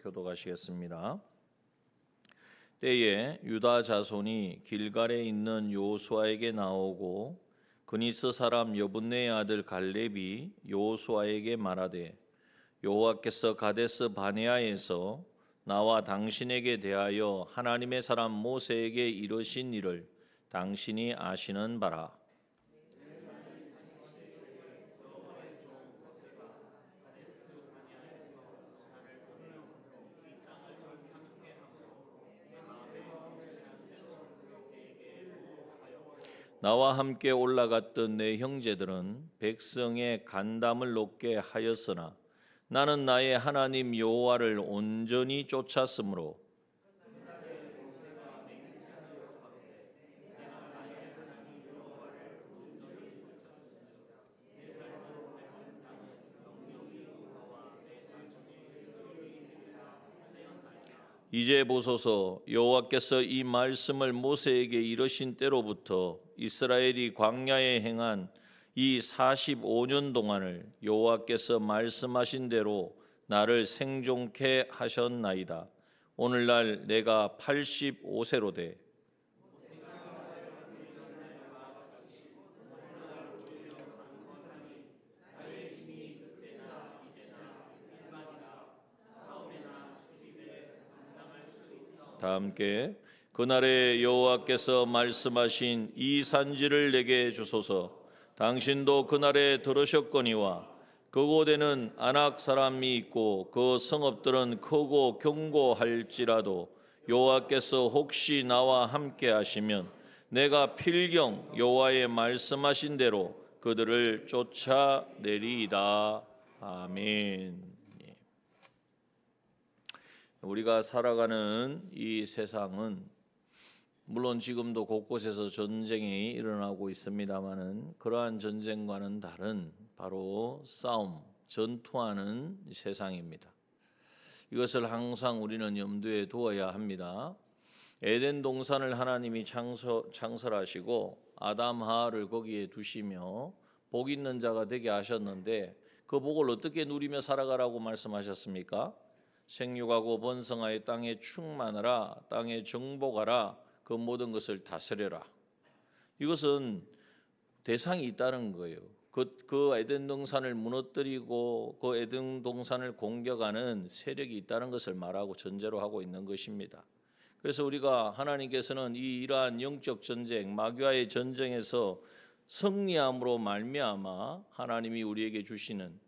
교독하시겠습니다. 때에 유다 자손이 길갈에 있는 여호수아에게 나오고 그니스 사람 여분네의 아들 갈렙이 여호수아에게 말하되 여호와께서 가데스 바네아에서 나와 당신에게 대하여 하나님의 사람 모세에게 이르신 일을 당신이 아시는 바라. 나와 함께 올라갔던 내 형제들은 백성의 간담을 높게 하였으나 나는 나의 하나님 여호와를 온전히 쫓았으므로 이제 보소서, 여호와께서 이 말씀을 모세에게 이르신 때로부터 이스라엘이 광야에 행한 이 45년 동안을 여호와께서 말씀하신 대로 나를 생존케 하셨나이다. 오늘날 내가 85세로 돼 다 함께 그날에 여호와께서 말씀하신 이 산지를 내게 주소서. 당신도 그날에 들으셨거니와 그곳에는 아낙 사람이 있고 그 성읍들은 크고 견고할지라도 여호와께서 혹시 나와 함께 하시면 내가 필경 여호와의 말씀하신 대로 그들을 쫓아내리이다. 아멘. 우리가 살아가는 이 세상은 물론 지금도 곳곳에서 전쟁이 일어나고 있습니다마는 그러한 전쟁과는 다른 바로 싸움, 전투하는 세상입니다. 이것을 항상 우리는 염두에 두어야 합니다. 에덴 동산을 하나님이 창설하시고 아담 하와를 거기에 두시며 복 있는 자가 되게 하셨는데 그 복을 어떻게 누리며 살아가라고 말씀하셨습니까? 생육하고 번성하여 땅에 충만하라, 땅에 정복하라, 그 모든 것을 다스려라. 이것은 대상이 있다는 거예요. 그 에덴 동산을 무너뜨리고 그 에덴 동산을 공격하는 세력이 있다는 것을 말하고 전제로 하고 있는 것입니다. 그래서 우리가 하나님께서는 이러한 영적 전쟁, 마귀와의 전쟁에서 승리함으로 말미암아 하나님이 우리에게 주시는,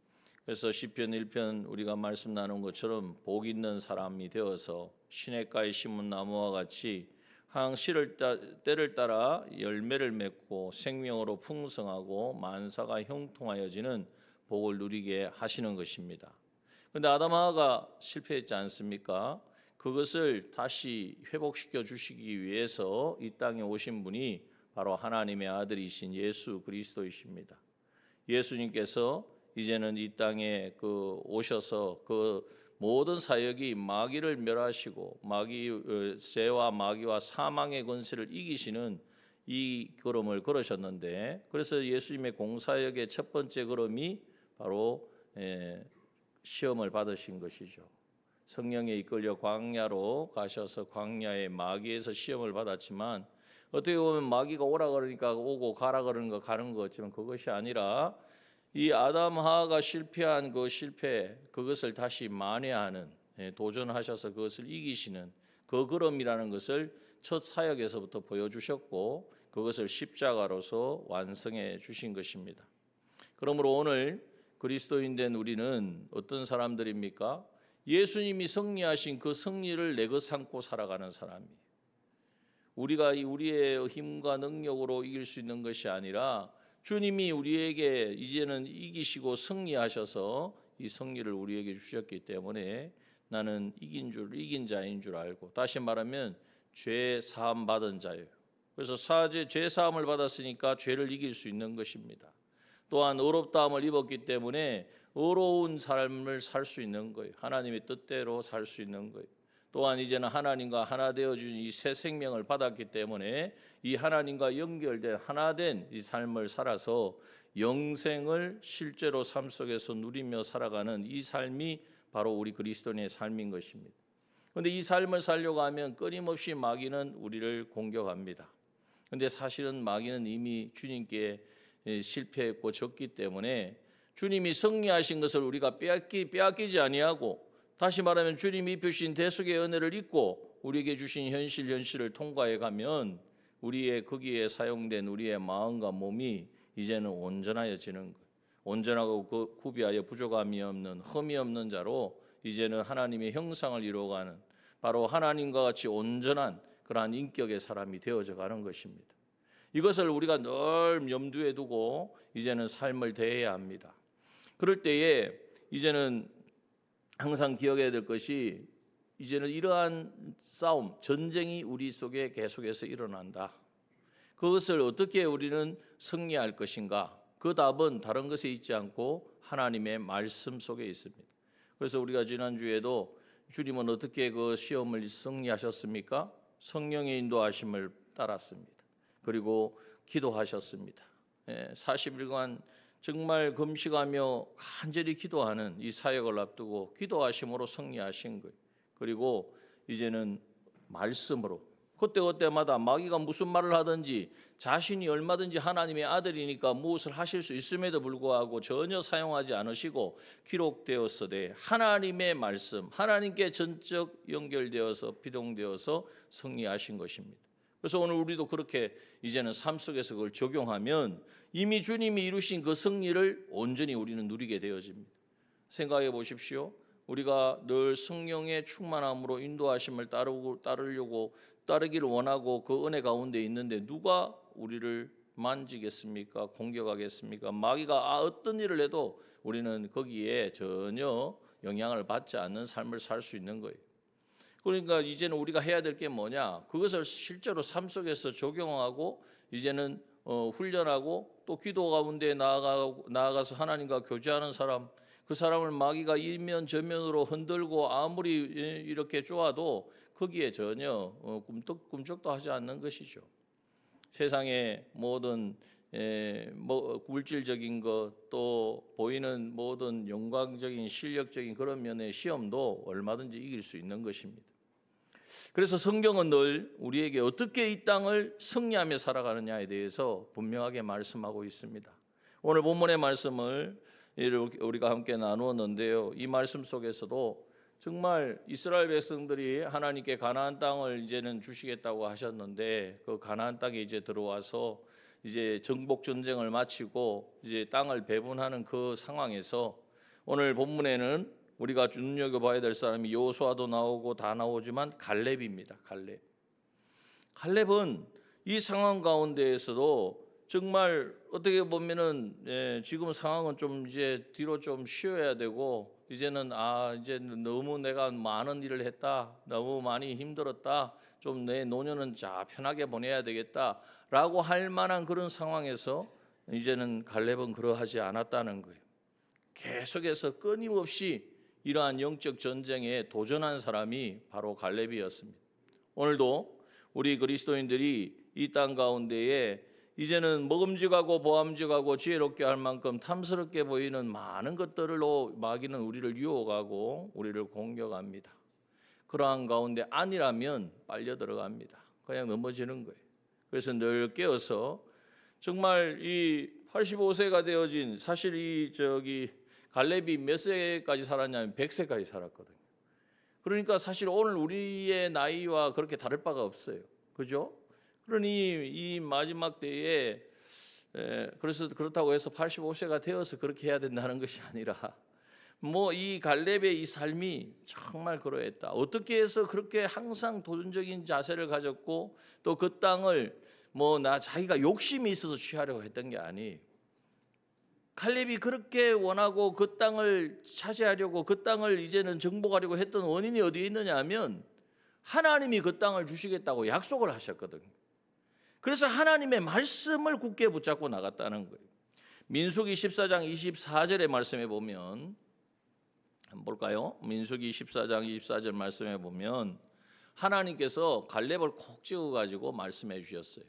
그래서 시편 1편 우리가 말씀 나눈 것처럼 복 있는 사람이 되어서 시냇가에 심은 나무와 같이 항상 씨를 때를 따라 열매를 맺고 생명으로 풍성하고 만사가 형통하여지는 복을 누리게 하시는 것입니다. 그런데 아담 하와가 실패했지 않습니까? 그것을 다시 회복시켜 주시기 위해서 이 땅에 오신 분이 바로 하나님의 아들이신 예수 그리스도이십니다. 예수님께서 이제는 이 땅에 오셔서 그 모든 사역이 마귀를 멸하시고 죄와 마귀와 사망의 권세를 이기시는 이 걸음을 걸으셨는데, 그래서 예수님의 공사역의 첫 번째 걸음이 바로 시험을 받으신 것이죠. 성령에 이끌려 광야로 가셔서 광야의 마귀에서 시험을 받았지만, 어떻게 보면 마귀가 오라 그러니까 오고 가라 그러는 거 가는 것 같지만 그것이 아니라 이 아담 하와가 실패한 그 실패, 그것을 다시 만회하는, 도전하셔서 그것을 이기시는 그 걸음이라는 것을 첫 사역에서부터 보여주셨고 그것을 십자가로서 완성해 주신 것입니다. 그러므로 오늘 그리스도인 된 우리는 어떤 사람들입니까? 예수님이 승리하신 그 승리를 내거 삼고 살아가는 사람이에요. 우리가 우리의 힘과 능력으로 이길 수 있는 것이 아니라 주님이 우리에게 이제는 이기시고 승리하셔서 이 승리를 우리에게 주셨기 때문에 나는 이긴 자인 줄 알고, 다시 말하면 죄 사함 받은 자예요. 그래서 죄 사함을 받았으니까 죄를 이길 수 있는 것입니다. 또한 의롭다함을 입었기 때문에 의로운 삶을 살 수 있는 거예요. 하나님의 뜻대로 살 수 있는 거예요. 또한 이제는 하나님과 하나 되어준 이 새 생명을 받았기 때문에 이 하나님과 연결된 하나된 이 삶을 살아서 영생을 실제로 삶 속에서 누리며 살아가는 이 삶이 바로 우리 그리스도인의 삶인 것입니다. 그런데 이 삶을 살려고 하면 끊임없이 마귀는 우리를 공격합니다. 그런데 사실은 마귀는 이미 주님께 실패했고 졌기 때문에 주님이 승리하신 것을 우리가 빼앗기지 아니하고, 다시 말하면 주님이 입히신 대속의 은혜를 잊고 우리에게 주신 현실을 통과해 가면 우리의 거기에 사용된 우리의 마음과 몸이 이제는 온전하여지는 것. 온전하고 구비하여 부족함이 없는 흠이 없는 자로 이제는 하나님의 형상을 이루어가는, 바로 하나님과 같이 온전한 그러한 인격의 사람이 되어져 가는 것입니다. 이것을 우리가 늘 염두에 두고 이제는 삶을 대해야 합니다. 그럴 때에 이제는 항상 기억해야 될 것이, 이제는 이러한 싸움, 전쟁이 우리 속에 계속해서 일어난다. 그것을 어떻게 우리는 승리할 것인가? 그 답은 다른 것에 있지 않고 하나님의 말씀 속에 있습니다. 그래서 우리가 지난주에도 주님은 어떻게 그 시험을 승리하셨습니까? 성령의 인도하심을 따랐습니다. 그리고 기도하셨습니다. 40일간 정말 금식하며 간절히 기도하는 이 사역을 앞두고 기도하심으로 승리하신 거예요. 그리고 이제는 말씀으로 그때마다 마귀가 무슨 말을 하든지 자신이 얼마든지 하나님의 아들이니까 무엇을 하실 수 있음에도 불구하고 전혀 사용하지 않으시고 기록되었으되 하나님의 말씀, 하나님께 전적 연결되어서 비동되어서 승리하신 것입니다. 그래서 오늘 우리도 그렇게 이제는 삶 속에서 그걸 적용하면 이미 주님이 이루신 그 승리를 온전히 우리는 누리게 되어집니다. 생각해 보십시오. 우리가 늘 성령의 충만함으로 인도하심을 따르기를 원하고 그 은혜 가운데 있는데 누가 우리를 만지겠습니까? 공격하겠습니까? 마귀가 어떤 일을 해도 우리는 거기에 전혀 영향을 받지 않는 삶을 살 수 있는 거예요. 그러니까 이제는 우리가 해야 될 게 뭐냐? 그것을 실제로 삶 속에서 적용하고 이제는 훈련하고 또 기도 가운데 나아가서 하나님과 교제하는 사람, 그 사람을 마귀가 이면 저면으로 흔들고 아무리 이렇게 쪼아도 거기에 전혀 꿈쩍도 하지 않는 것이죠. 세상의 모든 물질적인 것, 또 보이는 모든 영광적인 실력적인 그런 면의 시험도 얼마든지 이길 수 있는 것입니다. 그래서 성경은 늘 우리에게 어떻게 이 땅을 승리하며 살아가느냐에 대해서 분명하게 말씀하고 있습니다. 오늘 본문의 말씀을 우리가 함께 나누었는데요. 이 말씀 속에서도 정말 이스라엘 백성들이 하나님께 가나안 땅을 이제는 주시겠다고 하셨는데 그 가나안 땅에 이제 들어와서 이제 정복 전쟁을 마치고 이제 땅을 배분하는 그 상황에서 오늘 본문에는 우리가 눈여겨봐야 될 사람이 여호수아도 나오고 다 나오지만 갈렙입니다. 갈렙은 이 상황 가운데에서도 정말 어떻게 보면은 지금 상황은 좀 이제 뒤로 좀 쉬어야 되고 이제는 이제 너무 내가 많은 일을 했다, 너무 많이 힘들었다, 좀 내 노년은 편하게 보내야 되겠다라고 할 만한 그런 상황에서 이제는 갈렙은 그러하지 않았다는 거예요. 계속해서 끊임없이 이러한 영적 전쟁에 도전한 사람이 바로 갈렙이었습니다. 오늘도 우리 그리스도인들이 이 땅 가운데에 이제는 먹음직하고 보암직하고 지혜롭게 할 만큼 탐스럽게 보이는 많은 것들로 마귀는 우리를 유혹하고 우리를 공격합니다. 그러한 가운데 아니라면 빨려 들어갑니다. 그냥 넘어지는 거예요. 그래서 늘 깨어서 정말 이 85세가 되어진, 사실 갈렙이 몇 세까지 살았냐면 100세까지 살았거든요. 그러니까 사실 오늘 우리의 나이와 그렇게 다를 바가 없어요. 그죠? 그러니 이 마지막 때에 그래서 그렇다고 해서 85세가 되어서 그렇게 해야 된다는 것이 아니라 이 갈렙의 이 삶이 정말 그러했다. 어떻게 해서 그렇게 항상 도전적인 자세를 가졌고 또 그 땅을 자기가 욕심이 있어서 취하려고 했던 게 아니에요. 갈렙이 그렇게 원하고 그 땅을 차지하려고 그 땅을 이제는 정복하려고 했던 원인이 어디에 있느냐 하면 하나님이 그 땅을 주시겠다고 약속을 하셨거든요. 그래서 하나님의 말씀을 굳게 붙잡고 나갔다는 거예요. 민수기 14장 24절의 말씀에 보면 한번 볼까요? 민수기 14장 24절 말씀에 보면 하나님께서 갈렙을 콕 찍어가지고 말씀해 주셨어요.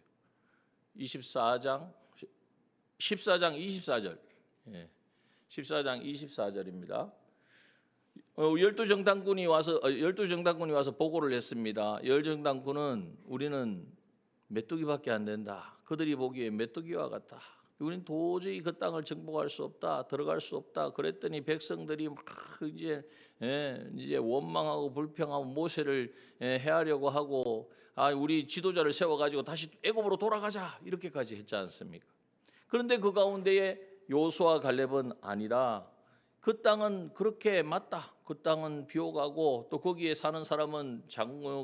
14장 24절 14장 24절입니다. 열두 정탐꾼이 와서 보고를 했습니다. 열 정탐꾼은 우리는 메뚜기밖에 안 된다. 그들이 보기에 메뚜기와 같다. 우리는 도저히 그 땅을 정복할 수 없다. 들어갈 수 없다. 그랬더니 백성들이 막 이제 원망하고 불평하고 모세를 해하려고 하고 우리 지도자를 세워가지고 다시 애굽으로 돌아가자 이렇게까지 했지 않습니까? 그런데 그 가운데에 여호수아 갈렙은 아니다. 그 땅은 그렇게 맞다. 그 땅은 비옥하고 또 거기에 사는 사람은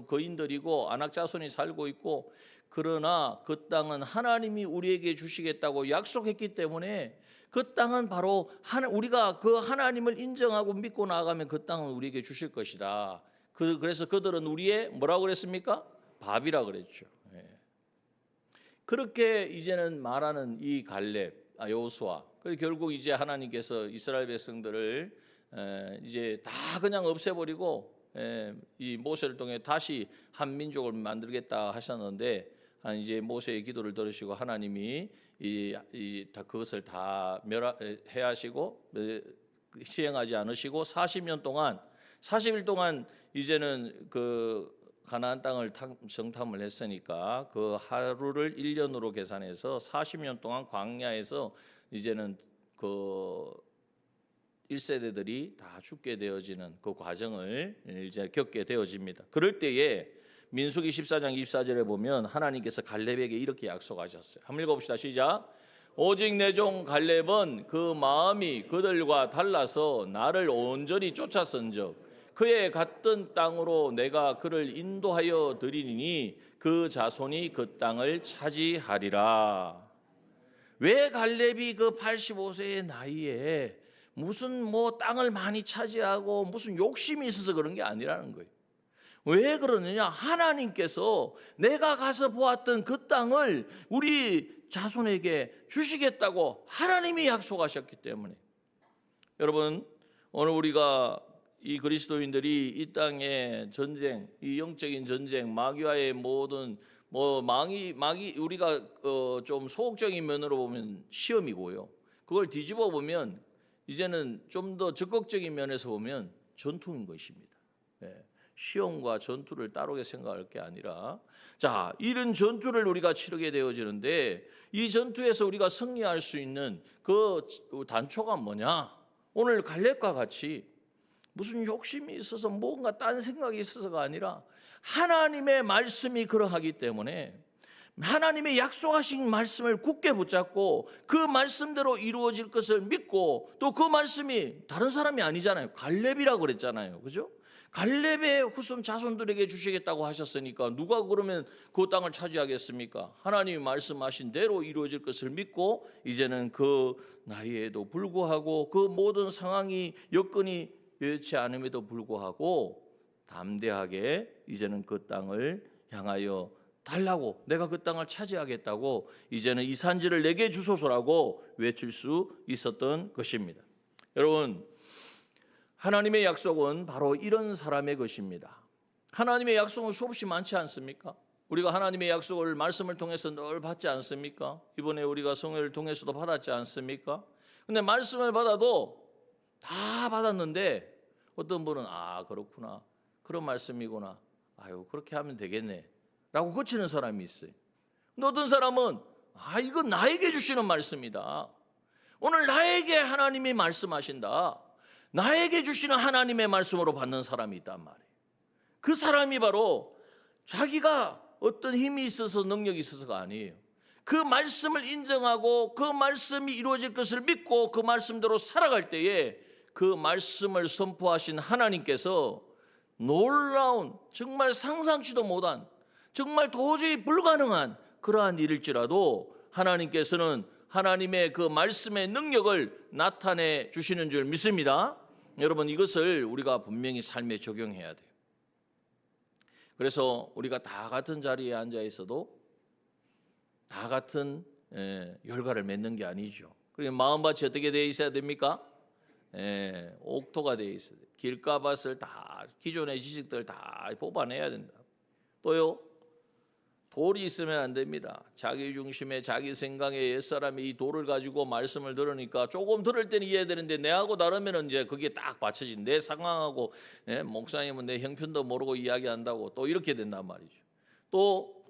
거인들이고 안악자손이 살고 있고, 그러나 그 땅은 하나님이 우리에게 주시겠다고 약속했기 때문에 그 땅은 바로 우리가 그 하나님을 인정하고 믿고 나아가면 그 땅은 우리에게 주실 것이다. 그래서 그들은 우리의 뭐라고 그랬습니까? 밥이라 그랬죠. 그렇게 이제는 말하는 이 갈렙, 여호수아. 그리고 결국 이제 하나님께서 이스라엘 백성들을 이제 다 그냥 없애버리고 이 모세를 통해 다시 한 민족을 만들겠다 하셨는데, 이제 모세의 기도를 들으시고 하나님이 그것을 다 해하시고 시행하지 않으시고 40일 동안 이제는 그 가나안 땅을 정탐을 했으니까 그 하루를 1년으로 계산해서 40년 동안 광야에서 이제는 그 1세대들이 다 죽게 되어지는 그 과정을 이제 겪게 되어집니다. 그럴 때에 민수기 14장 24절에 보면 하나님께서 갈렙에게 이렇게 약속하셨어요. 한번 읽어봅시다. 시작. 오직 내 종 갈렙은 그 마음이 그들과 달라서 나를 온전히 쫓았은즉 그의 갔던 땅으로 내가 그를 인도하여 드리니 그 자손이 그 땅을 차지하리라. 왜 갈렙이 그 85세의 나이에 무슨 땅을 많이 차지하고 무슨 욕심이 있어서 그런 게 아니라는 거예요. 왜 그러느냐? 하나님께서 내가 가서 보았던 그 땅을 우리 자손에게 주시겠다고 하나님이 약속하셨기 때문에. 여러분, 오늘 우리가 이 그리스도인들이 이 땅의 전쟁, 이 영적인 전쟁, 마귀와의 모든 마귀 우리가 좀 소극적인 면으로 보면 시험이고요. 그걸 뒤집어 보면 이제는 좀 더 적극적인 면에서 보면 전투인 것입니다. 시험과 전투를 따르게 생각할 게 아니라, 이런 전투를 우리가 치르게 되어지는데, 이 전투에서 우리가 승리할 수 있는 그 단초가 뭐냐? 오늘 갈렙과 같이 무슨 욕심이 있어서 뭔가 딴 생각이 있어서가 아니라 하나님의 말씀이 그러하기 때문에 하나님의 약속하신 말씀을 굳게 붙잡고 그 말씀대로 이루어질 것을 믿고, 또 그 말씀이 다른 사람이 아니잖아요. 갈렙이라고 그랬잖아요. 그죠? 갈렙의 후손 자손들에게 주시겠다고 하셨으니까 누가 그러면 그 땅을 차지하겠습니까? 하나님이 말씀하신 대로 이루어질 것을 믿고, 이제는 그 나이에도 불구하고 그 모든 상황이 여건이 여의치 않음에도 불구하고 담대하게 이제는 그 땅을 향하여 달라고, 내가 그 땅을 차지하겠다고 이제는 이 산지를 내게 주소서라고 외칠 수 있었던 것입니다. 여러분, 하나님의 약속은 바로 이런 사람의 것입니다. 하나님의 약속은 수없이 많지 않습니까? 우리가 하나님의 약속을 말씀을 통해서 늘 받지 않습니까? 이번에 우리가 성회를 통해서도 받았지 않습니까? 근데 말씀을 받아도 다 받았는데 어떤 분은 그렇구나, 그런 말씀이구나, 그렇게 하면 되겠네 라고 고치는 사람이 있어요. 근데 어떤 사람은 이건 나에게 주시는 말씀이다, 오늘 나에게 하나님이 말씀하신다, 나에게 주시는 하나님의 말씀으로 받는 사람이 있단 말이에요. 그 사람이 바로 자기가 어떤 힘이 있어서 능력이 있어서가 아니에요. 그 말씀을 인정하고 그 말씀이 이루어질 것을 믿고 그 말씀대로 살아갈 때에 그 말씀을 선포하신 하나님께서 놀라운, 정말 상상치도 못한, 정말 도저히 불가능한 그러한 일일지라도 하나님께서는 하나님의 그 말씀의 능력을 나타내 주시는 줄 믿습니다. 여러분, 이것을 우리가 분명히 삶에 적용해야 돼요. 그래서 우리가 다 같은 자리에 앉아 있어도 다 같은 열가를 맺는 게 아니죠. 그리고 마음밭이 어떻게 되어 있어야 됩니까? 옥토가 되어 있어야 돼요. 길가밭을 다, 기존의 지식들 다 뽑아내야 된다. 또요, 돌이 있으면 안 됩니다. 자기 중심에 자기 생각에 옛사람이 이 돌을 가지고 말씀을 들으니까 조금 들을 때는 이해되는데 내하고 다르면 이제 그게 딱 받쳐진 내 상황하고 목사님은 내 형편도 모르고 이야기한다고 또 이렇게 된단 말이죠. 또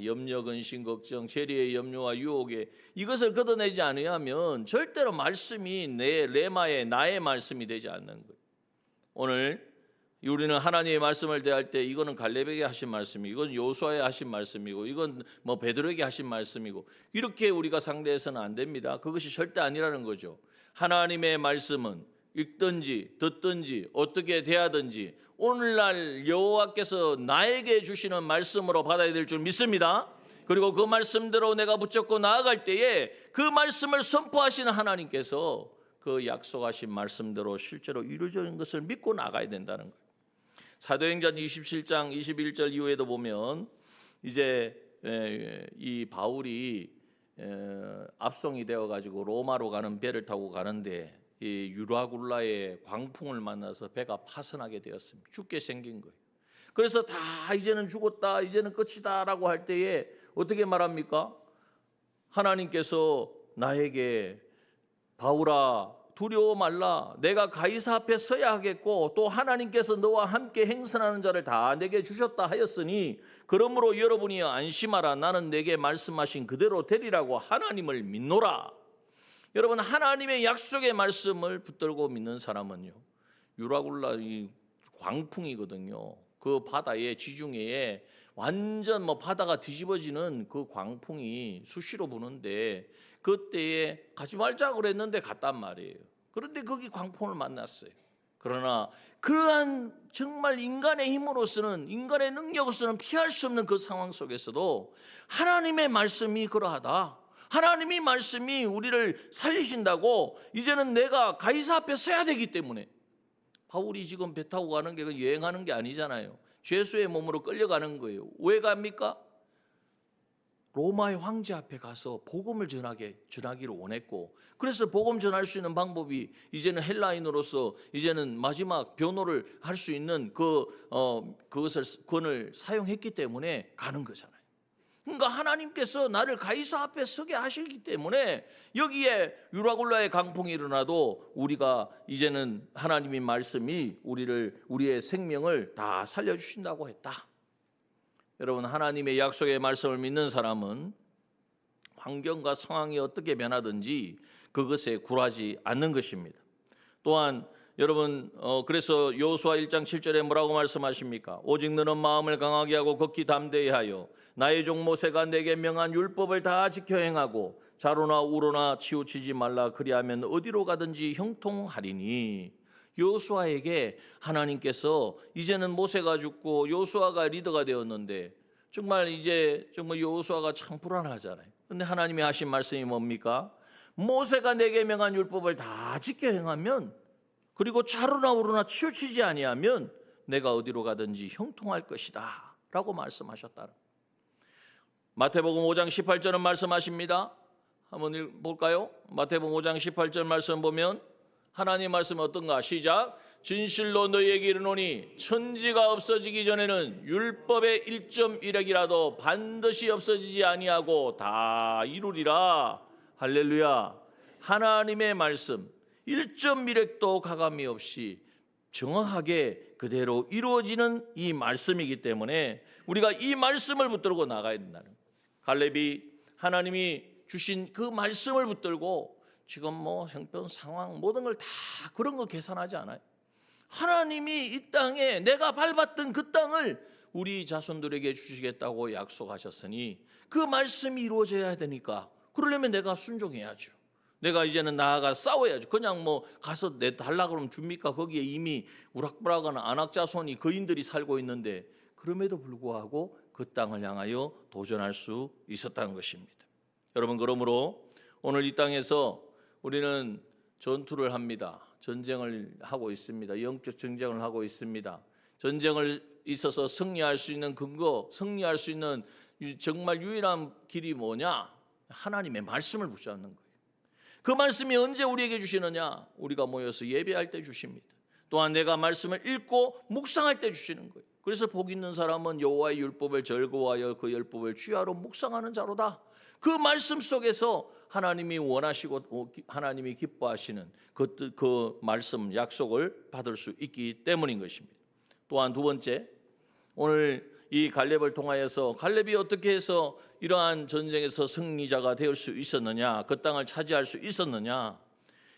염려, 근심, 걱정, 재리의 염려와 유혹에 이것을 걷어내지 않으면 절대로 말씀이 내 레마의 나의 말씀이 되지 않는 거예요. 오늘 우리는 하나님의 말씀을 대할 때 이거는 갈렙에게 하신 말씀이고 이건 여호수아에 하신 말씀이고 이건 뭐 베드로에게 하신 말씀이고 이렇게 우리가 상대해서는 안 됩니다. 그것이 절대 아니라는 거죠. 하나님의 말씀은 읽든지 듣든지 어떻게 대하든지 오늘날 여호와께서 나에게 주시는 말씀으로 받아야 될 줄 믿습니다. 그리고 그 말씀대로 내가 붙잡고 나아갈 때에 그 말씀을 선포하시는 하나님께서 그 약속하신 말씀대로 실제로 이루어지는 것을 믿고 나가야 된다는 거예요. 사도행전 27장 21절 이후에도 보면 이제 이 바울이 압송이 되어 가지고 로마로 가는 배를 타고 가는데 이 유라굴라의 광풍을 만나서 배가 파선하게 되었습니다. 죽게 생긴 거예요. 그래서 다 이제는 죽었다, 이제는 끝이다라고 할 때에 어떻게 말합니까? 하나님께서 나에게 바울아 두려워 말라. 내가 가이사 앞에 서야 하겠고 또 하나님께서 너와 함께 행선하는 자를 다 내게 주셨다 하였으니 그러므로 여러분이 안심하라. 나는 내게 말씀하신 그대로 되리라고 하나님을 믿노라. 여러분 하나님의 약속의 말씀을 붙들고 믿는 사람은요. 유라굴라 이 광풍이거든요. 그 바다의 지중해에 완전 바다가 뒤집어지는 그 광풍이 수시로 부는데 그때에 가지 말자고 그랬는데 갔단 말이에요. 그런데 거기 광풍을 만났어요. 그러나 그러한 정말 인간의 힘으로서는 인간의 능력으로서는 피할 수 없는 그 상황 속에서도 하나님의 말씀이 그러하다. 하나님이 말씀이 우리를 살리신다고 이제는 내가 가이사 앞에 서야 되기 때문에 바울이 지금 배 타고 가는 게 여행하는 게 아니잖아요. 죄수의 몸으로 끌려가는 거예요. 왜 갑니까? 로마의 황제 앞에 가서 복음을 전하기를 원했고 그래서 복음 전할 수 있는 방법이 이제는 헬라인으로서 이제는 마지막 변호를 할 수 있는 그것을 권을 사용했기 때문에 가는 거잖아요. 그러니까 하나님께서 나를 가이사 앞에 서게 하시기 때문에 여기에 유라굴라의 강풍이 일어나도 우리가 이제는 하나님의 말씀이 우리의 생명을 다 살려주신다고 했다. 여러분 하나님의 약속의 말씀을 믿는 사람은 환경과 상황이 어떻게 변하든지 그것에 굴하지 않는 것입니다. 또한 여러분 그래서 여호수아 1장 7절에 뭐라고 말씀하십니까? 오직 너는 마음을 강하게 하고 걷기 담대히 하여 나의 종 모세가 내게 명한 율법을 다 지켜 행하고 좌로나 우로나 치우치지 말라. 그리하면 어디로 가든지 형통하리니. 여호수아에게 하나님께서 이제는 모세가 죽고 여호수아가 리더가 되었는데 정말 여호수아가 참 불안하잖아요. 근데 하나님이 하신 말씀이 뭡니까? 모세가 내게 명한 율법을 다 지켜 행하면 그리고 좌로나 우로나 치우치지 아니하면 내가 어디로 가든지 형통할 것이다 라고 말씀하셨다. 마태복음 5장 18절은 말씀하십니다. 한번 볼까요? 마태복음 5장 18절 말씀 보면 하나님 말씀은 어떤가? 시작. 진실로 너희에게 이르노니 천지가 없어지기 전에는 율법의 1.1획이라도 반드시 없어지지 아니하고 다 이루리라. 할렐루야. 하나님의 말씀 1.1획도 가감이 없이 정확하게 그대로 이루어지는 이 말씀이기 때문에 우리가 이 말씀을 붙들고 나가야 된다는 거예요. 갈렙이 하나님이 주신 그 말씀을 붙들고 지금 형편 상황 모든 걸 다 그런 거 계산하지 않아요. 하나님이 이 땅에 내가 밟았던 그 땅을 우리 자손들에게 주시겠다고 약속하셨으니 그 말씀이 이루어져야 되니까 그러려면 내가 순종해야죠. 내가 이제는 나아가 싸워야죠. 그냥 가서 내 달라 그러면 줍니까? 거기에 이미 우락부락한 안악자손이 거인들이 살고 있는데 그럼에도 불구하고 그 땅을 향하여 도전할 수 있었다는 것입니다. 여러분 그러므로 오늘 이 땅에서 우리는 전투를 합니다. 전쟁을 하고 있습니다. 영적 전쟁을 하고 있습니다. 전쟁을 있어서 승리할 수 있는 근거, 승리할 수 있는 정말 유일한 길이 뭐냐? 하나님의 말씀을 붙잡는 거예요. 그 말씀이 언제 우리에게 주시느냐? 우리가 모여서 예배할 때 주십니다. 또한 내가 말씀을 읽고 묵상할 때 주시는 거예요. 그래서 복 있는 사람은 여호와의 율법을 즐거워하여 그 율법을 주야로 묵상하는 자로다. 그 말씀 속에서 하나님이 원하시고 하나님이 기뻐하시는 그 말씀 약속을 받을 수 있기 때문인 것입니다. 또한 두 번째, 오늘 이 갈렙을 통하여서 갈렙이 어떻게 해서 이러한 전쟁에서 승리자가 될 수 있었느냐, 그 땅을 차지할 수 있었느냐.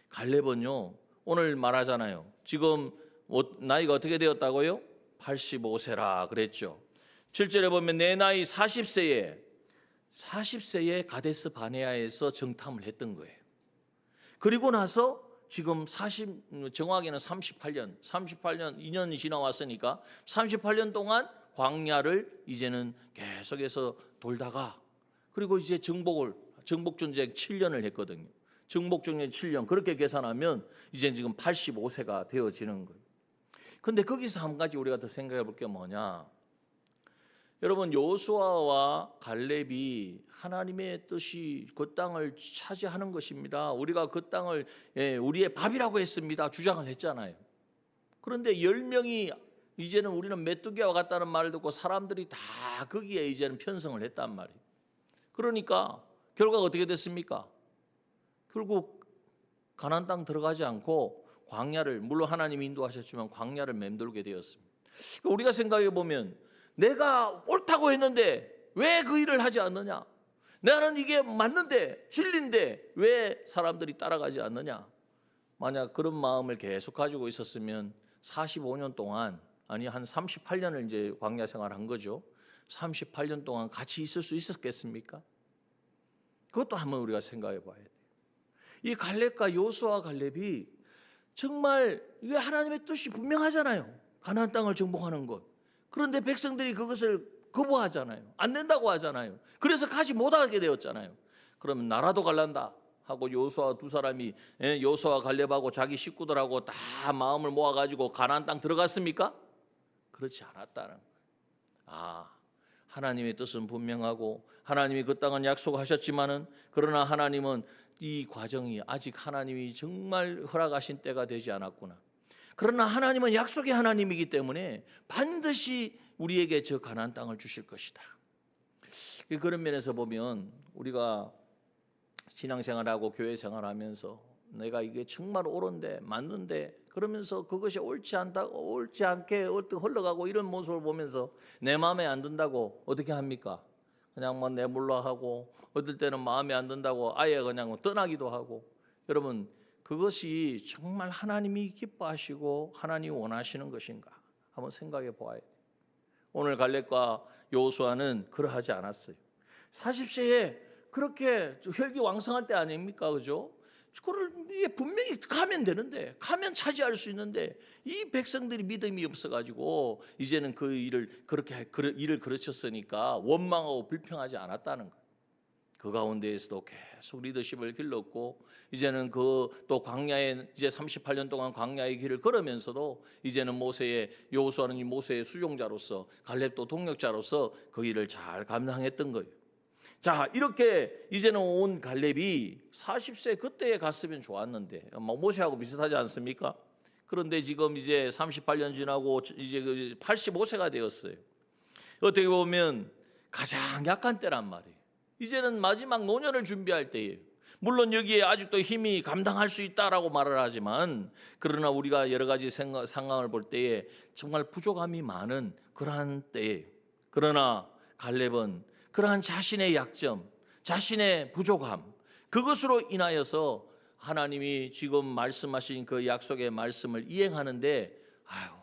갈렙은요, 오늘 말하잖아요. 지금 나이가 어떻게 되었다고요? 85세라 그랬죠. 7절에 보면 내 나이 40세에 가데스 바네아에서 정탐을 했던 거예요. 그리고 나서 지금 정확히는 38년 2년이 지나왔으니까 38년 동안 광야를 이제는 계속해서 돌다가, 그리고 이제 정복전쟁 7년을 했거든요. 정복전쟁 7년 그렇게 계산하면 이제 지금 85세가 되어지는 거예요. 근데 거기서 한 가지 우리가 더 생각해 볼 게 뭐냐, 여러분, 여호수아와 갈렙이 하나님의 뜻이 그 땅을 차지하는 것입니다. 우리가 그 땅을 우리의 밥이라고 했습니다. 주장을 했잖아요. 그런데 10명이 이제는 우리는 메뚜기와 같다는 말을 듣고 사람들이 다 거기에 이제는 편성을 했단 말이에요. 그러니까 결과가 어떻게 됐습니까? 결국 가나안 땅 들어가지 않고 광야를, 물론 하나님이 인도하셨지만 광야를 맴돌게 되었습니다. 우리가 생각해 보면 내가 옳다고 했는데 왜 그 일을 하지 않느냐? 나는 이게 맞는데 진리인데 왜 사람들이 따라가지 않느냐? 만약 그런 마음을 계속 가지고 있었으면 45년 동안, 아니 한 38년을 이제 광야 생활한 거죠. 38년 동안 같이 있을 수 있었겠습니까? 그것도 한번 우리가 생각해 봐야 돼요. 이 갈렙과 여호수아 갈렙이 정말 이게 하나님의 뜻이 분명하잖아요. 가나안 땅을 정복하는 것. 그런데 백성들이 그것을 거부하잖아요. 안 된다고 하잖아요. 그래서 가지 못하게 되었잖아요. 그러면 나라도 갈란다 하고 여호수아 두 사람이, 여호수아 갈렙하고 자기 식구들하고 다 마음을 모아가지고 가나안 땅 들어갔습니까? 그렇지 않았다는 거예요. 하나님의 뜻은 분명하고 하나님이 그 땅은 약속하셨지만은, 그러나 하나님은 이 과정이 아직 하나님이 정말 허락하신 때가 되지 않았구나. 그러나 하나님은 약속의 하나님이기 때문에 반드시 우리에게 저 가나안 땅을 주실 것이다. 그런 면에서 보면 우리가 신앙생활하고 교회생활하면서 내가 이게 정말 옳은데 맞는데 그러면서 그것이 옳지 않게 흘러가고 이런 모습을 보면서 내 마음에 안 든다고 어떻게 합니까? 그냥 뭐 내몰라 하고, 어떨 때는 마음에 안 든다고 아예 그냥 떠나기도 하고. 여러분, 그것이 정말 하나님이 기뻐하시고 하나님이 원하시는 것인가 한번 생각해 보아야 돼요. 오늘 갈렙과 여호수아는 그러하지 않았어요. 40세에 그렇게 혈기왕성할 때 아닙니까? 그죠? 그걸 분명히 가면 되는데, 가면 차지할 수 있는데, 이 백성들이 믿음이 없어가지고 이제는 그 일을 그르쳤으니까 원망하고 불평하지 않았다는 거예요. 그 가운데에서도 계속 리더십을 길렀고, 이제는 또 광야에 이제 38년 동안 광야의 길을 걸으면서도 이제는 여호수아는 모세의 수종자로서, 갈렙도 동력자로서 그 일을 잘 감당했던 거예요. 자, 이렇게 이제는 온 갈렙이 40세 그때에 갔으면 좋았는데, 모세하고 비슷하지 않습니까? 그런데 지금 이제 38년 지나고 이제 85세가 되었어요. 어떻게 보면 가장 약한 때란 말이에요. 이제는 마지막 노년을 준비할 때예요. 물론 여기에 아직도 힘이 감당할 수 있다라고 말을 하지만, 그러나 우리가 여러 가지 상황을 볼 때에 정말 부족함이 많은 그러한 때예요. 그러나 갈렙은 그러한 자신의 약점, 자신의 부족함, 그것으로 인하여서 하나님이 지금 말씀하신 그 약속의 말씀을 이행하는데,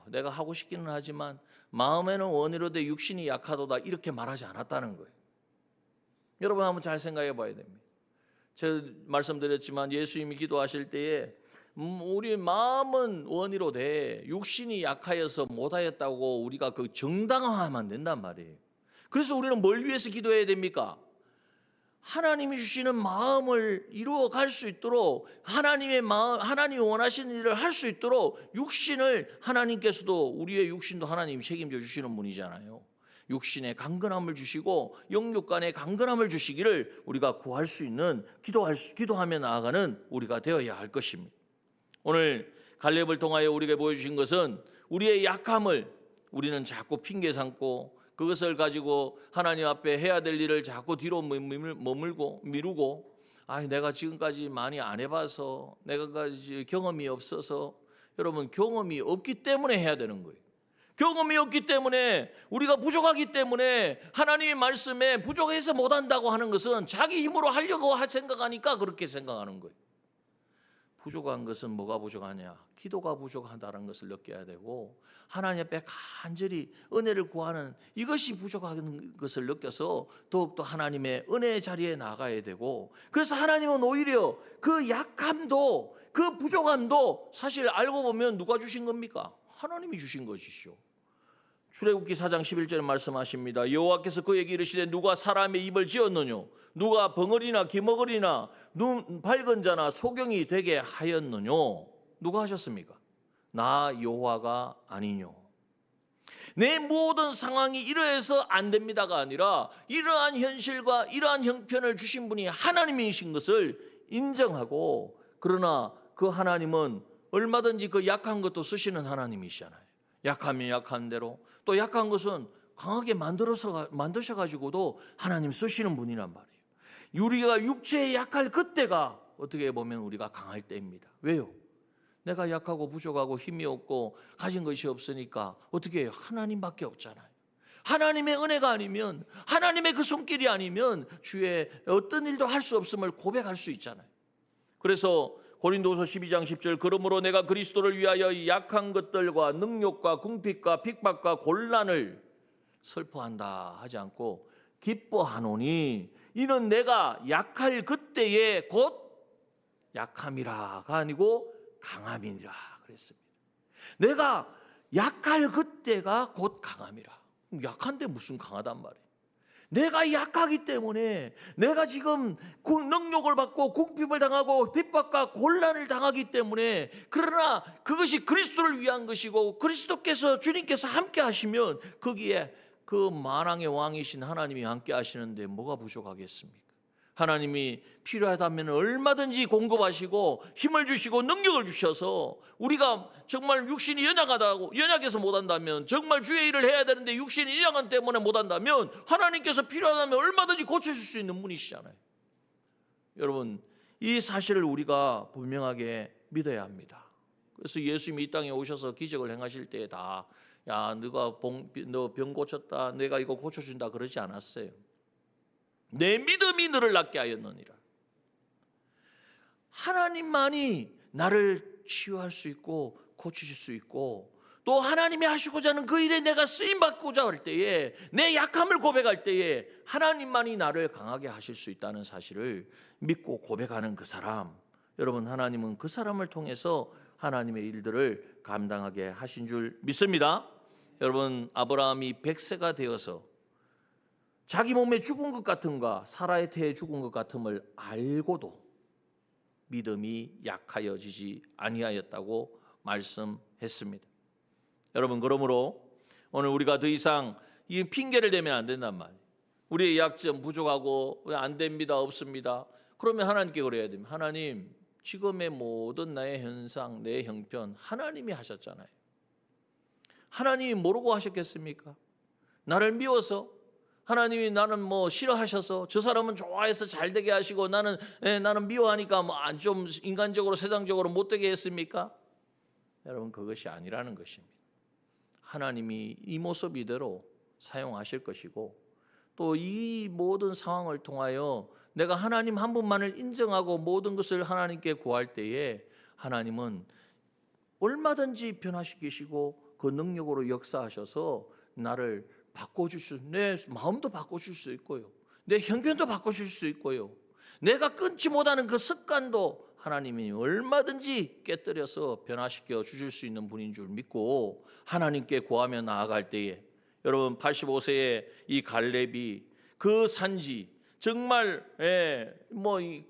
내가 하고 싶기는 하지만 마음에는 원이로되 육신이 약하도다, 이렇게 말하지 않았다는 거예요. 여러분 한번 잘 생각해 봐야 됩니다. 제가 말씀드렸지만 예수님이 기도하실 때에 우리 마음은 원이로되 육신이 약하여서 못하였다고 우리가 그 정당화하면 안 된단 말이에요. 그래서 우리는 뭘 위해서 기도해야 됩니까? 하나님이 주시는 마음을 이루어갈 수 있도록, 하나님이 원하시는 일을 할 수 있도록 육신을, 하나님께서도 우리의 육신도 하나님이 책임져 주시는 분이잖아요. 육신의 강건함을 주시고 영육간의 강건함을 주시기를 우리가 구할 수 있는, 기도하며 나아가는 우리가 되어야 할 것입니다. 오늘 갈렙을 통하여 우리에게 보여주신 것은 우리의 약함을, 우리는 자꾸 핑계 삼고 그것을 가지고 하나님 앞에 해야 될 일을 자꾸 뒤로 머물고 미루고, 내가 지금까지 많이 안 해봐서, 내가 경험이 없어서. 여러분, 경험이 없기 때문에 해야 되는 거예요. 경험이 없기 때문에, 우리가 부족하기 때문에 하나님의 말씀에 부족해서 못한다고 하는 것은 자기 힘으로 하려고 생각하니까 그렇게 생각하는 거예요. 부족한 것은 뭐가 부족하냐? 기도가 부족하다는 것을 느껴야 되고, 하나님 앞에 간절히 은혜를 구하는 이것이 부족한 것을 느껴서 더욱더 하나님의 은혜의 자리에 나가야 되고, 그래서 하나님은 오히려 그 약함도, 그 부족함도 사실 알고 보면 누가 주신 겁니까? 하나님이 주신 것이죠. 출애굽기 4장 11절에 말씀하십니다. 여호와께서 그에게 이르시되 누가 사람의 입을 지었느냐? 누가 벙어리나 기머거리나 눈 밝은 자나 소경이 되게 하였느냐? 누가 하셨습니까? 나 여호와가 아니뇨. 내 모든 상황이 이러해서 안 됩니다가 아니라, 이러한 현실과 이러한 형편을 주신 분이 하나님이신 것을 인정하고, 그러나 그 하나님은 얼마든지 그 약한 것도 쓰시는 하나님이시잖아요. 약하면 약한 대로, 또 약한 것은 강하게 만드셔가지고도 하나님 쓰시는 분이란 말이에요. 우리가 육체에 약할 그때가 어떻게 보면 우리가 강할 때입니다. 왜요? 내가 약하고 부족하고 힘이 없고 가진 것이 없으니까 어떻게 해요? 하나님밖에 없잖아요. 하나님의 은혜가 아니면, 하나님의 그 손길이 아니면 주의 어떤 일도 할 수 없음을 고백할 수 있잖아요. 그래서 고린도서 12장 10절, 그러므로 내가 그리스도를 위하여 약한 것들과 능욕과 궁핍과 핍박과 곤란을 슬퍼한다 하지 않고 기뻐하노니 이는 내가 약할 그때에 곧 약함이라가 아니고 강함이니라 그랬습니다. 내가 약할 그때가 곧 강함이라. 약한데 무슨 강하단 말이에요. 내가 약하기 때문에, 내가 지금 능욕을 받고 궁핍을 당하고 핍박과 곤란을 당하기 때문에, 그러나 그것이 그리스도를 위한 것이고 그리스도께서, 주님께서 함께 하시면 거기에 그 만왕의 왕이신 하나님이 함께 하시는데 뭐가 부족하겠습니까? 하나님이 필요하다면 얼마든지 공급하시고 힘을 주시고 능력을 주셔서, 우리가 정말 육신이 연약해서 못한다면, 정말 주의 일을 해야 되는데 육신이 연약한 때문에 못한다면, 하나님께서 필요하다면 얼마든지 고쳐줄 수 있는 분이시잖아요. 여러분, 이 사실을 우리가 분명하게 믿어야 합니다. 그래서 예수님이 이 땅에 오셔서 기적을 행하실 때 다, 야, 너 병 고쳤다, 내가 이거 고쳐준다 그러지 않았어요. 내 믿음이 너를 낫게 하였느니라. 하나님만이 나를 치유할 수 있고 고치실 수 있고, 또 하나님이 하시고자 하는 그 일에 내가 쓰임받고자 할 때에, 내 약함을 고백할 때에 하나님만이 나를 강하게 하실 수 있다는 사실을 믿고 고백하는 그 사람, 여러분, 하나님은 그 사람을 통해서 하나님의 일들을 감당하게 하신 줄 믿습니다. 여러분, 아브라함이 100세가 되어서 자기 몸에 죽은 것 같은가, 사라의 태에 죽은 것 같음을 알고도 믿음이 약하여지지 아니하였다고 말씀했습니다. 여러분, 그러므로 오늘 우리가 더 이상 이 핑계를 대면 안 된단 말이에요. 우리의 약점, 부족하고 안 됩니다, 없습니다. 그러면 하나님께 그래야 됩니다. 하나님, 지금의 모든 나의 현상, 내 형편 하나님이 하셨잖아요. 하나님이 모르고 하셨겠습니까? 나를 미워서, 하나님이 나는 싫어하셔서, 저 사람은 좋아해서 잘 되게 하시고 나는 미워하니까 좀 인간적으로 세상적으로 못되게 했습니까? 여러분, 그것이 아니라는 것입니다. 하나님이 이 모습 이대로 사용하실 것이고, 또 이 모든 상황을 통하여 내가 하나님 한 분만을 인정하고 모든 것을 하나님께 구할 때에 하나님은 얼마든지 변화시키시고 그 능력으로 역사하셔서 나를 내 마음도 바꿔줄 수 있고요, 내 형편도 바꿔줄 수 있고요, 내가 끊지 못하는 그 습관도 하나님이 얼마든지 깨뜨려서 변화시켜 주실 수 있는 분인 줄 믿고 하나님께 구하며 나아갈 때에, 여러분, 85세의 이 갈렙이 그 산지, 정말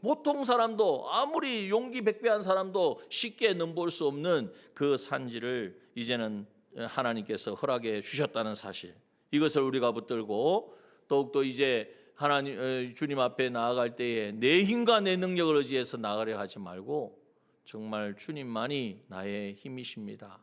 보통 사람도, 아무리 용기 백배한 사람도 쉽게 넘볼 수 없는 그 산지를 이제는 하나님께서 허락해 주셨다는 사실, 이것을 우리가 붙들고 더욱더 이제 주님 앞에 나아갈 때에 내 힘과 내 능력을 의지해서 나아가려 하지 말고, 정말 주님만이 나의 힘이십니다.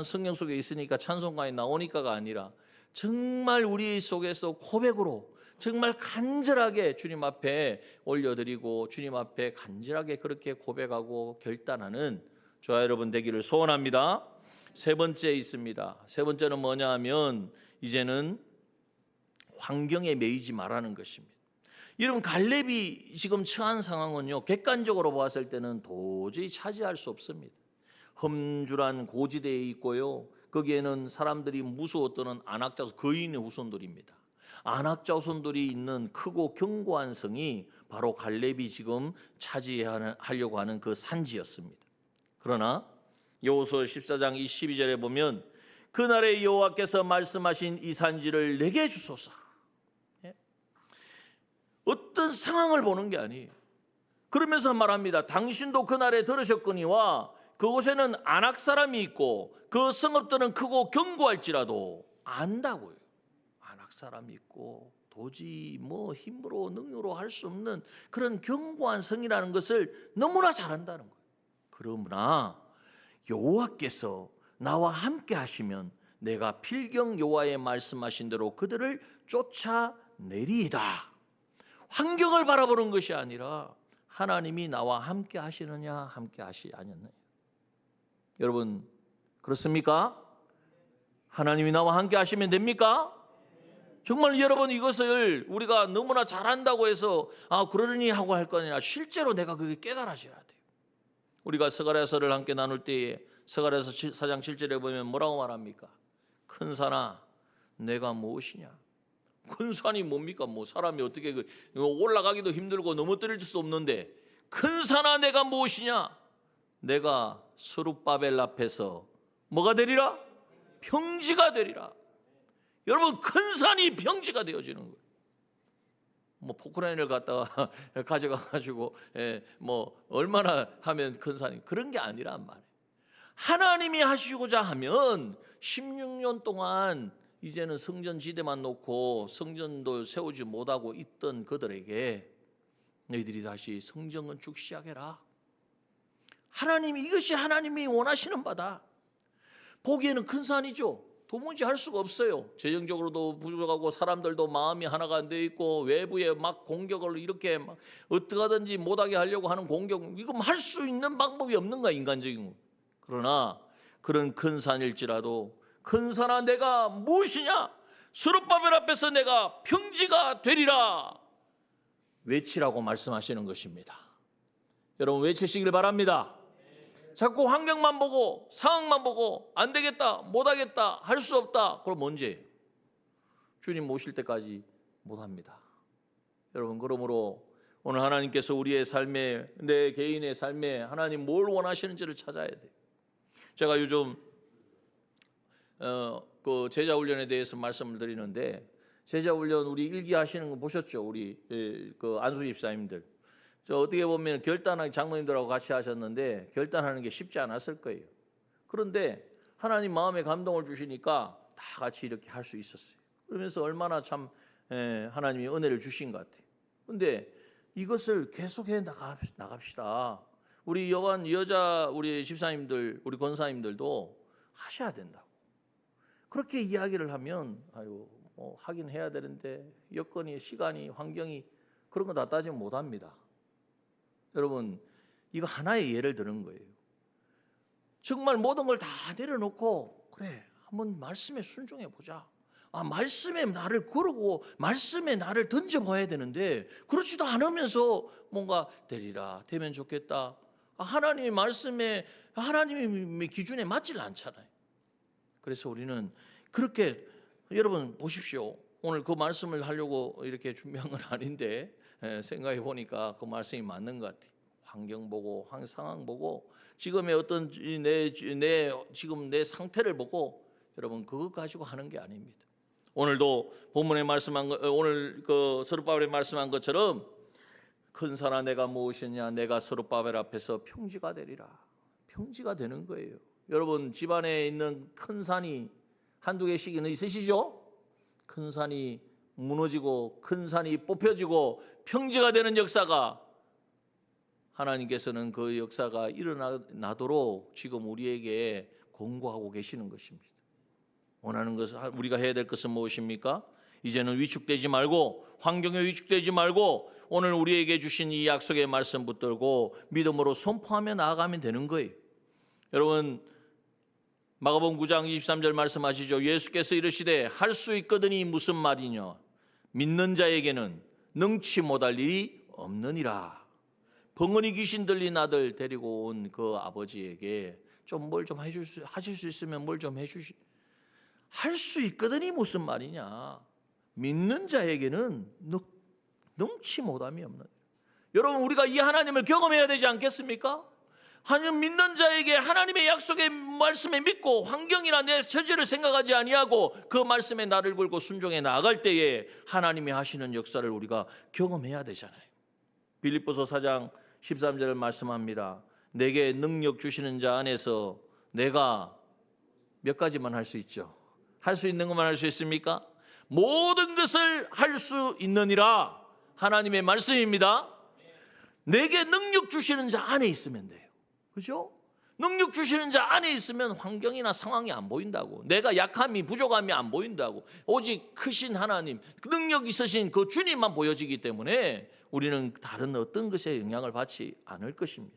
성경 속에 있으니까 찬송가에 나오니까가 아니라 정말 우리 속에서 고백으로 정말 간절하게 주님 앞에 올려드리고 주님 앞에 간절하게 그렇게 고백하고 결단하는 저와 여러분 되기를 소원합니다. 세 번째 있습니다. 세 번째는 뭐냐 하면 이제는 환경에 매이지 말라는 것입니다. 여러분 갈렙이 지금 처한 상황은요, 객관적으로 보았을 때는 도저히 차지할 수 없습니다. 험준한 고지대에 있고요, 거기에는 사람들이 무수어 떠는 안악자손, 거인의 후손들입니다. 안악자손들이 있는 크고 견고한 성이 바로 갈렙이 지금 차지하려고 하는 그 산지였습니다. 그러나 여호수아 14장 12절에 보면 그날에 여호와께서 말씀하신 이 산지를 내게 주소서. 어떤 상황을 보는 게 아니에요. 그러면서 말합니다. 당신도 그날에 들으셨거니와 그곳에는 안악 사람이 있고 그 성읍들은 크고 견고할지라도 안다고요. 안악 사람이 있고 도저히 힘으로 능력으로 할 수 없는 그런 견고한 성이라는 것을 너무나 잘 안다는 거예요. 그러나 여호와께서 나와 함께 하시면 내가 필경 여호와의 말씀하신 대로 그들을 쫓아내리이다. 환경을 바라보는 것이 아니라 하나님이 나와 함께 하시느냐 함께 하시지 않느냐. 여러분 그렇습니까? 하나님이 나와 함께 하시면 됩니까? 정말 여러분 이것을 우리가 너무나 잘한다고 해서 그러니 하고 할 거 아니라 실제로 내가 그게 깨달아져야 돼요. 우리가 스가랴서를 함께 나눌 때에 스가랴서 4장 7절에 보면 뭐라고 말합니까? 큰 산아 내가 무엇이냐? 큰 산이 뭡니까? 사람이 어떻게 올라가기도 힘들고 넘어뜨릴 수 없는데 큰 산아 내가 무엇이냐? 내가 스룹바벨 앞에서 뭐가 되리라? 평지가 되리라. 여러분 큰 산이 평지가 되어지는 거예요. 포크레인을 갖다가 가져가가지고 얼마나 하면 큰 산이 그런 게 아니란 말이에요. 하나님이 하시고자 하면 16년 동안 이제는 성전 지대만 놓고 성전도 세우지 못하고 있던 그들에게 너희들이 다시 성전 건축 시작해라. 이것이 하나님이 원하시는 바다. 보기에는 큰 산이죠. 도무지 할 수가 없어요. 재정적으로도 부족하고 사람들도 마음이 하나가 안 돼 있고 외부에 막 공격을 이렇게 어떻게 하든지 못하게 하려고 하는 공격, 이거 할 수 있는 방법이 없는 거야, 인간적인 거. 그러나 그런 큰 산일지라도 큰 산아 내가 무엇이냐? 스룹바벨 앞에서 내가 평지가 되리라. 외치라고 말씀하시는 것입니다. 여러분 외치시길 바랍니다. 자꾸 환경만 보고 상황만 보고 안 되겠다, 못하겠다, 할 수 없다. 그럼 언제? 주님 모실 때까지 못합니다. 여러분 그러므로 오늘 하나님께서 우리의 삶에, 내 개인의 삶에 하나님 뭘 원하시는지를 찾아야 돼요. 제가 요즘 그 제자 훈련에 대해서 말씀을 드리는데, 제자 훈련 우리 일기 하시는 거 보셨죠? 우리 그 안수 집사님들. 저 어떻게 보면 결단하기 장로님들하고 같이 하셨는데 결단하는 게 쉽지 않았을 거예요. 그런데 하나님 마음에 감동을 주시니까 다 같이 이렇게 할 수 있었어요. 그러면서 얼마나 참 하나님이 은혜를 주신 것 같아요. 그런데 이것을 계속해 나갑시다. 우리 우리 집사님들, 우리 권사님들도 하셔야 된다고. 그렇게 이야기를 하면 하긴 해야 되는데 여건이, 시간이, 환경이 그런 거 다 따지면 못합니다. 여러분 이거 하나의 예를 드는 거예요. 정말 모든 걸 다 내려놓고 그래 한번 말씀에 순종해 보자. 말씀에 나를 걸고 말씀에 나를 던져봐야 되는데 그렇지도 않으면서 뭔가 되리라, 되면 좋겠다. 하나님의 말씀에, 하나님의 기준에 맞질 않잖아요. 그래서 우리는 그렇게, 여러분 보십시오. 오늘 그 말씀을 하려고 이렇게 준비한 건 아닌데 생각해 보니까 그 말씀이 맞는 것 같아요. 환경 보고 상황 보고 지금의 어떤 지금 내 상태를 보고 여러분 그것 가지고 하는 게 아닙니다. 오늘도 본문에 말씀한 거, 오늘 그 스룹바벨에 말씀한 것처럼 큰 산아 내가 무엇이냐? 내가 스룹바벨 앞에서 평지가 되리라. 평지가 되는 거예요. 여러분 집안에 있는 큰 산이 한두 개씩은 있으시죠? 큰 산이 무너지고 큰 산이 뽑혀지고 평지가 되는 역사가, 하나님께서는 그 역사가 일어나도록 지금 우리에게 권고하고 계시는 것입니다. 원하는 것은, 우리가 해야 될 것은 무엇입니까? 이제는 위축되지 말고, 환경에 위축되지 말고 오늘 우리에게 주신 이 약속의 말씀 붙들고 믿음으로 선포하며 나아가면 되는 거예요. 여러분, 마가복음 9장 23절 말씀하시죠. 예수께서 이르시되 할 수 있거든이 무슨 말이냐? 믿는 자에게는 능치 못할 일이 없느니라. 벙어리 귀신 들린 아들 데리고 온 그 아버지에게 좀 뭘 좀 하실 수 있으면 뭘 좀 해주시. 할 수 있거든이 무슨 말이냐? 믿는 자에게는 능치 못함이 없는. 여러분, 우리가 이 하나님을 경험해야 되지 않겠습니까? 하나님 믿는 자에게 하나님의 약속의 말씀에 믿고 환경이나 내 처지를 생각하지 아니하고 그 말씀에 나를 걸고 순종해 나아갈 때에 하나님이 하시는 역사를 우리가 경험해야 되잖아요. 빌립보서 4장 13절을 말씀합니다. 내게 능력 주시는 자 안에서 내가 몇 가지만 할 수 있죠. 할 수 있는 것만 할 수 있습니까? 모든 것을 할 수 있느니라. 하나님의 말씀입니다. 내게 능력 주시는 자 안에 있으면 돼요. 그죠? 능력 주시는 자 안에 있으면 환경이나 상황이 안 보인다고. 내가 약함이 부족함이 안 보인다고. 오직 크신 하나님, 능력 있으신 그 주님만 보여지기 때문에 우리는 다른 어떤 것에 영향을 받지 않을 것입니다.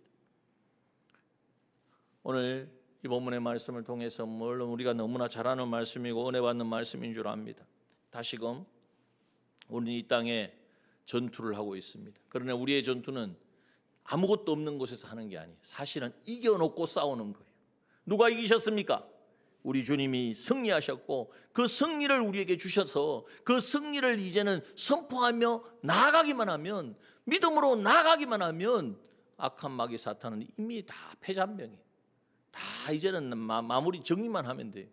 오늘 이 본문의 말씀을 통해서 물론 우리가 너무나 잘 아는 말씀이고 은혜 받는 말씀인 줄 압니다. 다시금 우리는 이 땅에 전투를 하고 있습니다. 그러나 우리의 전투는 아무것도 없는 곳에서 하는 게 아니에요. 사실은 이겨놓고 싸우는 거예요. 누가 이기셨습니까? 우리 주님이 승리하셨고 그 승리를 우리에게 주셔서 그 승리를 이제는 선포하며 나아가기만 하면, 믿음으로 나아가기만 하면 악한 마귀 사탄은 이미 다 패잔병이에요. 다 이제는 마무리 정리만 하면 돼요.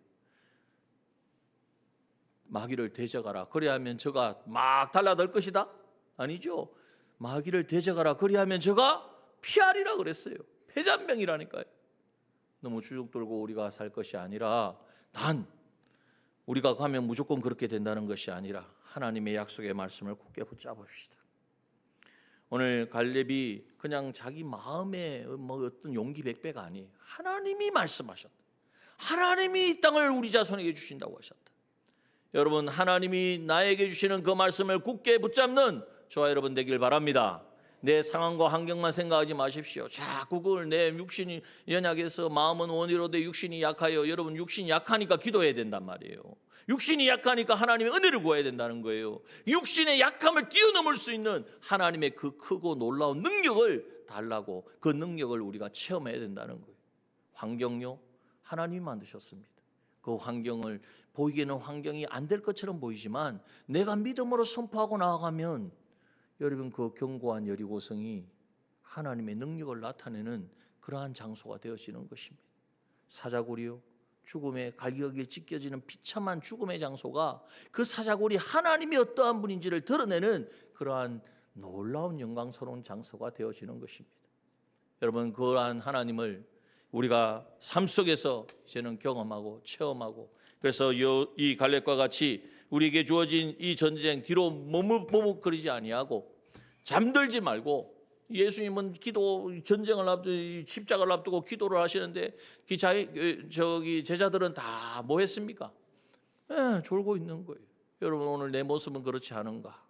마귀를 대적하라 그리하면 저가 막 달라들 것이다? 아니죠. 마귀를 대적하라 그리하면 저가 피하리라 그랬어요. 패잔병이라니까요. 너무 주눅 들고 우리가 살 것이 아니라, 단 우리가 가면 무조건 그렇게 된다는 것이 아니라 하나님의 약속의 말씀을 굳게 붙잡읍시다. 오늘 갈렙이 그냥 자기 마음에 뭐 어떤 용기 백배가 아니에요. 하나님이 말씀하셨다. 하나님이 이 땅을 우리 자손에게 주신다고 하셨다. 여러분, 하나님이 나에게 주시는 그 말씀을 굳게 붙잡는 저와 여러분 되길 바랍니다. 내 상황과 환경만 생각하지 마십시오. 자꾸 그걸 내 육신이 연약해서 마음은 원이로되 육신이 약하여. 여러분, 육신이 약하니까 기도해야 된단 말이에요. 육신이 약하니까 하나님의 은혜를 구해야 된다는 거예요. 육신의 약함을 뛰어넘을 수 있는 하나님의 그 크고 놀라운 능력을 달라고, 그 능력을 우리가 체험해야 된다는 거예요. 환경요, 하나님이 만드셨습니다. 그 환경을, 보이기에는 환경이 안 될 것처럼 보이지만 내가 믿음으로 선포하고 나아가면 여러분, 그 견고한 여리고성이 하나님의 능력을 나타내는 그러한 장소가 되어지는 것입니다. 사자굴이요, 죽음의 갈기갈기 찢겨지는 비참한 죽음의 장소가 그 사자굴이 하나님이 어떠한 분인지를 드러내는 그러한 놀라운 영광스러운 장소가 되어지는 것입니다. 여러분, 그러한 하나님을 우리가 삶 속에서 이제는 경험하고 체험하고, 그래서 이 갈렙과 같이 우리에게 주어진 이 전쟁 뒤로 머뭇거리지 아니하고 잠들지 말고, 예수님은 기도, 전쟁을 앞두고 십자가를 앞두고 기도를 하시는데 제자들은 다 뭐 했습니까? 졸고 있는 거예요. 여러분, 오늘 내 모습은 그렇지 않은가?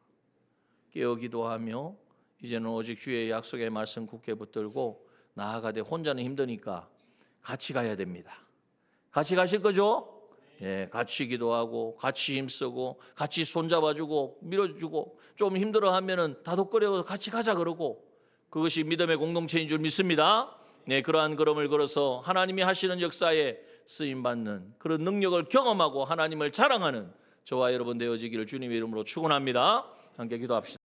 깨어 기도하며 이제는 오직 주의 약속의 말씀 굳게 붙들고 나아가되, 혼자는 힘드니까 같이 가야 됩니다. 같이 가실 거죠? 예, 같이 기도하고 같이 힘쓰고 같이 손잡아주고 밀어주고, 좀 힘들어하면은 다독거려서 같이 가자 그러고, 그것이 믿음의 공동체인 줄 믿습니다. 네, 그러한 걸음을 걸어서 하나님이 하시는 역사에 쓰임받는 그런 능력을 경험하고 하나님을 자랑하는 저와 여러분 되어지기를 주님의 이름으로 축원합니다. 함께 기도합시다.